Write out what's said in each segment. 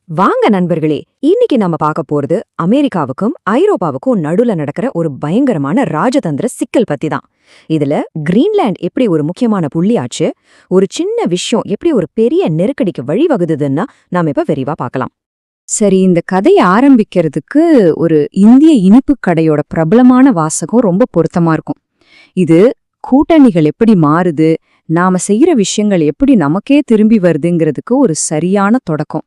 வாங்க நண்பர்களே, இன்னைக்கு நம்ம பார்க்க போறது அமெரிக்காவுக்கும் ஐரோப்பாவுக்கும் நடுல நடக்கிற ஒரு பயங்கரமான ராஜதந்திர சிக்கல் பத்தி தான். இதுல கிரீன்லாந்து எப்படி ஒரு முக்கியமான புள்ளியாச்சு, ஒரு சின்ன விஷயம் எப்படி ஒரு பெரிய நெருக்கடிக்கு வழிவகுதுன்னா நாம இப்ப விரிவா பார்க்கலாம். சரி, இந்த கதையை ஆரம்பிக்கிறதுக்கு ஒரு இந்திய இனிப்பு கடையோட பிரபலமான வாசகம் ரொம்ப பொருத்தமா இருக்கும். இது கூட்டணிகள் எப்படி மாறுது, நாம செய்யற விஷயங்கள் எப்படி நமக்கே திரும்பி வருதுங்கிறதுக்கு ஒரு சரியான தொடக்கம்.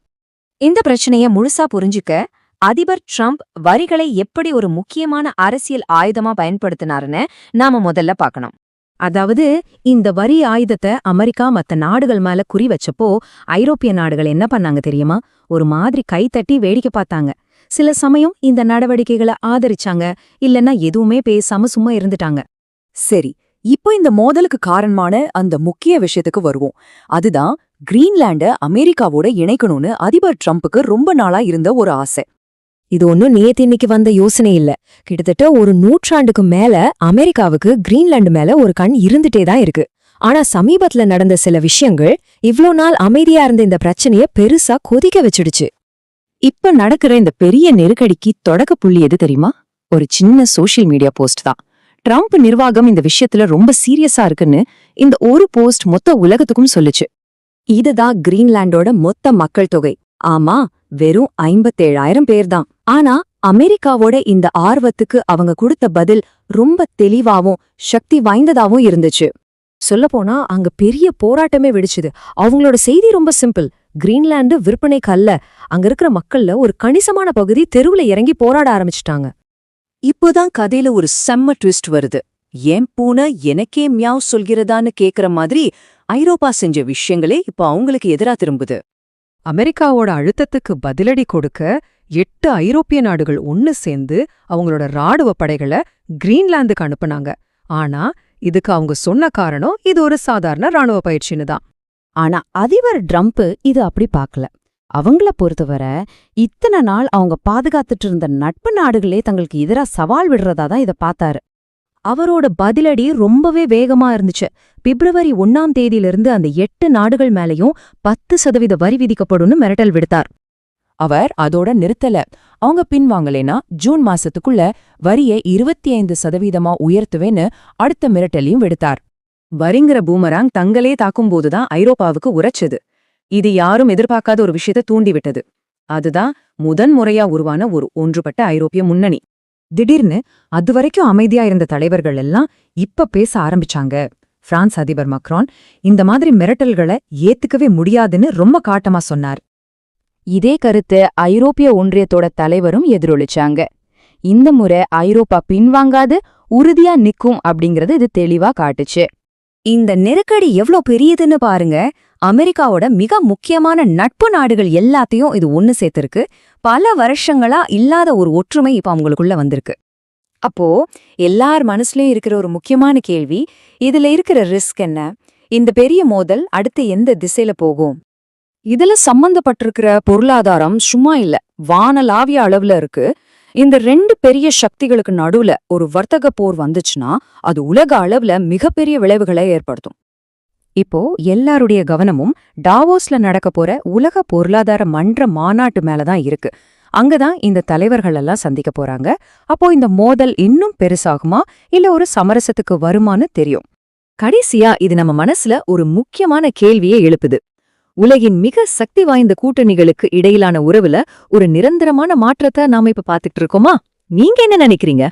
இந்த பிரச்சனைய முழுசா புரிஞ்சுக்க அதிபர் ட்ரம்ப் வரிகளை எப்படி ஒரு முக்கியமான அரசியல் ஆயுதமா பயன்படுத்தினாருன்னு நாம முதல்ல பார்க்கணும். அதாவது இந்த வரி ஆயுதத்தை அமெரிக்கா மத்த நாடுகள் மேல குறி வச்சப்போ ஐரோப்பிய நாடுகள் என்ன பண்ணாங்க தெரியுமா? ஒரு மாதிரி கைத்தட்டி வேடிக்கை பார்த்தாங்க. சில சமயம் இந்த நடவடிக்கைகளை ஆதரிச்சாங்க, இல்லைன்னா எதுவுமே பேசாம சும்மா இருந்துட்டாங்க. சரி, இப்போ இந்த மோதலுக்கு காரணமான அந்த முக்கிய விஷயத்துக்கு வருவோம். அதுதான் கிரீன்லாண்ட அமெரிக்காவோட இணைக்கணும்னு அதிபர் ட்ரம்புக்கு ரொம்ப நாளா இருந்த ஒரு ஆசை. இது ஒன்னும் நேத்தின்னைக்கு வந்த யோசனை இல்ல. கிட்டத்தட்ட ஒரு நூற்றாண்டுக்கு மேல அமெரிக்காவுக்கு கிரீன்லாந்து மேல ஒரு கண் இருந்துட்டே தான் இருக்கு. ஆனா சமீபத்துல நடந்த சில விஷயங்கள் இவ்ளோ நாள் அமைதியா இருந்த இந்த பிரச்சனைய பெருசா கொதிக்க வச்சிடுச்சு. இப்ப நடக்கிற இந்த பெரிய நெருக்கடிக்கு தொடக்க புள்ளி எது தெரியுமா? ஒரு சின்ன சோஷியல் மீடியா போஸ்ட் தான். ட்ரம்ப் நிர்வாகம் இந்த விஷயத்துல ரொம்ப சீரியஸா இருக்குன்னு இந்த ஒரு போஸ்ட் மொத்த உலகத்துக்கும் சொல்லுச்சு. இதுதான் கிரீன்லாண்டோட மொத்த மக்கள் தொகை. ஆமா, வெறும் 57,000 பேர் தான். ஆனா அமெரிக்காவோட இந்த ஆர்வத்துக்கு அவங்க கொடுத்த பதில் ரொம்ப தெளிவாவும் சக்தி வாய்ந்ததாவும் இருந்துச்சு. சொல்லப்போனா அங்க பெரிய போராட்டமே வெடிச்சுது. அவங்களோட செய்தி ரொம்ப சிம்பிள். கிரீன்லாந்து விற்பனைக்கு அல்ல. அங்க இருக்கிற மக்கள்ல ஒரு கணிசமான பகுதி தெருவுல இறங்கி போராட ஆரம்பிச்சிட்டாங்க. இப்போதான் கதையில ஒரு செம்ம ட்விஸ்ட் வருது. ஏன் பூனை எனக்கே மியாவ் சொல்கிறதான்னு கேக்குற மாதிரி ஐரோப்பா செஞ்ச விஷயங்களே இப்ப அவங்களுக்கு எதிரா திரும்புது. அமெரிக்காவோட அழுத்தத்துக்கு பதிலடி கொடுக்க 8 ஐரோப்பிய நாடுகள் ஒன்னு சேர்ந்து அவங்களோட ராணுவ படைகளை கிரீன்லாந்துக்கு அனுப்புனாங்க. ஆனா இதுக்கு அவங்க சொன்ன காரணம் இது ஒரு சாதாரண ராணுவ பயிற்சின்னு தான். ஆனா அதிபர் ட்ரம்ப் இது அப்படி பார்க்கல. அவங்கள பொறுத்தவரை இத்தனை நாள் அவங்க பாதுகாத்துட்டு இருந்த நட்பு நாடுகளே தங்களுக்கு எதிரா சவால் விடுறதா தான் இதை பார்த்தாரு. அவரோட பதிலடி ரொம்பவே வேகமா இருந்துச்சு. பிப்ரவரி 1ஆம் தேதியிலிருந்து அந்த 8 நாடுகள் மேலையும் 10% வரி விதிக்கப்படும்னு மிரட்டல் விடுத்தார். அவர் அதோட நிறுத்தல. அவங்க பின்வாங்கலேனா ஜூன் மாசத்துக்குள்ள வரியை 25% உயர்த்துவேன்னு அடுத்த மிரட்டலையும் விடுத்தார். வரிங்கிற பூமராங் தங்களே தாக்கும்போதுதான் ஐரோப்பாவுக்கு உரைச்சது. இது யாரும் எதிர்பார்க்காத ஒரு விஷயத்தை தூண்டிவிட்டது. அதுதான் முதன்முறையா உருவான ஒரு ஒன்றுபட்ட ஐரோப்பிய முன்னணி. திடீர்னு அதுவரைக்கும் அமைதியா இருந்த தலைவர்கள் எல்லாம் இப்ப பேச ஆரம்பிச்சாங்க. பிரான்ஸ் அதிபர் மக்ரான் இந்த மாதிரி மிரட்டல்களை ஏத்துக்கவே முடியாதுன்னு ரொம்ப காட்டமா சொன்னார். இதே கருத்து ஐரோப்பிய ஒன்றியத்தோட தலைவரும் எதிரொலிச்சாங்க. இந்த முறை ஐரோப்பா பின்வாங்காது உறுதியா நிக்கும் அப்படிங்கறது இது தெளிவா காட்டுச்சு. இந்த நெருக்கடி எவ்ளோ பெரியதுன்னு பாருங்க. அமெரிக்காவோட மிக முக்கியமான நட்பு நாடுகள் எல்லாத்தையும் இது ஒன்னு சேர்த்திருக்கு. பல வருஷங்களா இல்லாத ஒரு ஒற்றுமை இப்ப அவங்களுக்குள்ள வந்திருக்கு. அப்போ எல்லார் மனசுலயும் இருக்கிற ஒரு முக்கியமான கேள்வி, இதுல இருக்கிற ரிஸ்க் என்ன? இந்த பெரிய மோதல் அடுத்து எந்த திசையில போகும்? இதுல சம்பந்தப்பட்டிருக்கிற பொருளாதாரம் சும்மா இல்ல, வானலாவிய அளவுல இருக்கு. இந்த 2 பெரிய சக்திகளுக்கு நடுவுல ஒரு வர்த்தக போர் வந்துச்சுன்னா அது உலக அளவுல மிகப்பெரிய விளைவுகளை ஏற்படுத்தும். இப்போ எல்லாருடைய கவனமும் டாவோஸ்ல நடக்க போற உலக பொருளாதார மன்ற மாநாட்டு மேலதான் இருக்கு. அங்கதான் இந்த தலைவர்கள் எல்லாம் சந்திக்க போறாங்க. அப்போ இந்த மோதல் இன்னும் பெருசாகுமா, இல்ல ஒரு சமரசத்துக்கு வருமானு தெரியும். கடைசியா இது நம்ம மனசுல ஒரு முக்கியமான கேள்வியை எழுப்புது. உலகின் மிக சக்தி வாய்ந்த கூட்டணிகளுக்கு இடையிலான உறவுல ஒரு நிரந்தரமான மாற்றத்தை நாம இப்ப பாத்துட்டு இருக்கோமா? நீங்க என்ன நினைக்கிறீங்க?